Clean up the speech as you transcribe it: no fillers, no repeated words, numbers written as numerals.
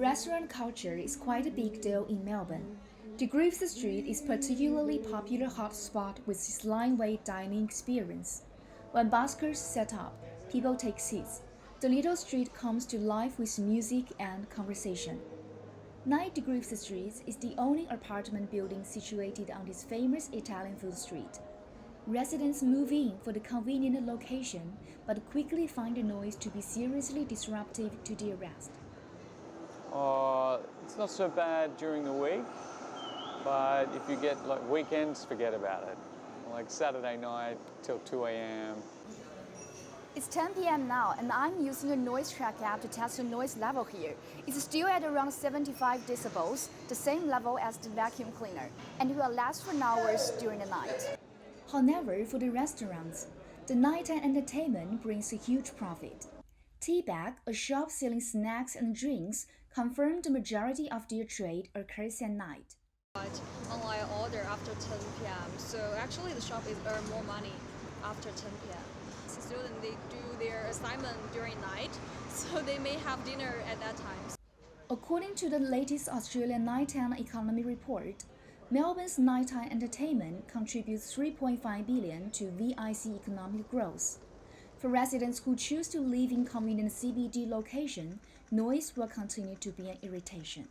Restaurant culture is quite a big deal in Melbourne. De Griffith Street is particularly popular hotspot with its line-way dining experience. When buskers set up, people take seats. The little street comes to life with music and conversation. 9 De Griffith Street is the only apartment building situated on this famous Italian food street. Residents move in for the convenient location, but quickly find the noise to be seriously disruptive to their rest. It's not so bad during the week, but if you get like weekends, forget about it. Like Saturday night till 2 a.m. It's 10 p.m. now, and I'm using a noise track app to test the noise level here. It's still at around 75 decibels, the same level as the vacuum cleaner, and it will last for hours during the night. However, for the restaurants, the nighttime entertainment brings a huge profit. Teabag, a shop selling snacks and drinks, confirmed the majority of their trade occurs at night. Online order after 10 p.m. So actually the shop is earn more money after 10 p.m. Students, they do their assignment during night, so they may have dinner at that time. According to the latest Australian Nighttime Economy Report, Melbourne's nighttime entertainment contributes $3.5 billion to VIC economic growth. For residents who choose to live in convenient CBD location, noise will continue to be an irritation.